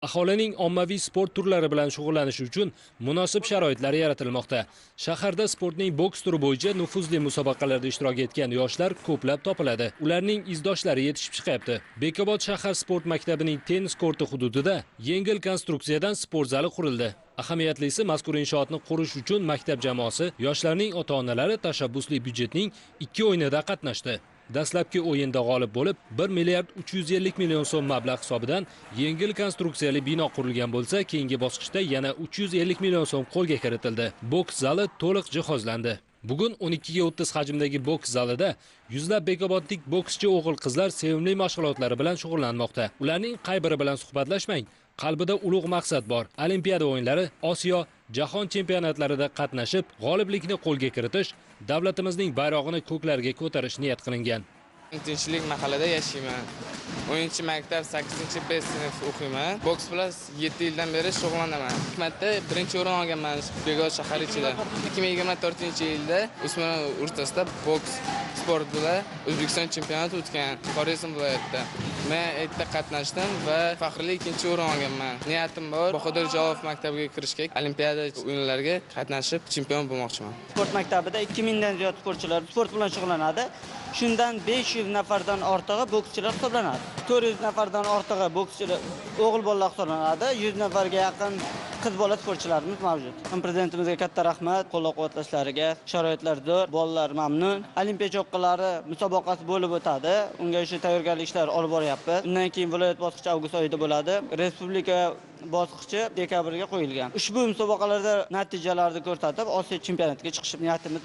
Aholining ommaviy sport turlari bilan shug'ullanishi uchun munosib sharoitlar yaratilmoqda. Shaharda sportning boks turi bo'yicha nufuzli musobaqalarda ishtirok etgan yoshlar ko'plab topiladi. Ularning izdoshlari yetishib chiqyapti. Bekobod shahar sport maktabining tennis korti hududida yengil konstruksiyadan sport zali qurildi. Ahamiyatlisi, mazkur inshootni qurish uchun maktab jamoasi, yoshlarning ota-onalari tashabbusli byudjetning 2 o'yinida qatnashdi. Dastlabki o'yinda g'olib bo'lib, 1 milliard 350 million so'm mablag' hisobidan yengil konstruksiyali bino qurilgan bo'lsa, keyingi bosqichda yana 350 million so'm qo'lga kiritildi. Boks zali to'liq jihozlandi. Bugun 12 ga 30 hajmdagi boks zalida yuzlab bekobodlik bokschi o'g'il-qizlar sevimli mashg'ulotlari bilan shug'ullanmoqda. Ularning qay biri bilan suhbatlashmang, qalbida ulug' maqsad bor. Olimpiada o'yinlari, Osiyo, Jahon chempionatlarida qatnashib, g'oliblikni qo'lga kiritish, davlatimizning bayrog'ini ko'klarga ko'tarish niyat qilingan. Tinchlik mahallada yashayman. 10-maktab 8-B sinf o'qiyman. Boks bilan 7 yildan beri shug'ullanaman. Hikmatda birinchi o'rin olganman Bekobod shahar ichida. 2024-yilda Usmonov o'rtasida boks sport bilan O'zbekiston chempionati o'tgan Xorazm viloyatida. Men yerda qatnashdim va faxrli 2-o'rin olganman. Niyatim bor, Bahodir Jalolov maktabiga kirishga, olimpiada o'yinlariga qatnashib chempion bo'lmoqchiman. Sport maktabida 2000 dan ziyod sportchilar sport bilan shug'ullanadi. Shundan 500 nafardan ortig'i bokschilar hisoblanadi. 400 nafardan ortig'i bokschilar o'g'il bolalar hisoblanadi. 100 nafarga yaqin qiz bola sportchilarimiz mavjud. Prezidentimizga katta rahmat, qo'llab-quvvatlashlariga. Sharoitlar zo'r, bolalar mamnun. Olimpiya cho'qqilari musobaqasi bo'lib o'tadi. Unga o'sha tayyorgarlik ishlari olib boryapmiz. Undan keyin viloyat bosqichi avgust oyida bo'ladi. Respublika bosqichi dekabrga qo'yilgan. Ushbu musobaqalarda natijalarni ko'rsatib, Osiyo chempionatiga chiqish niyatimiz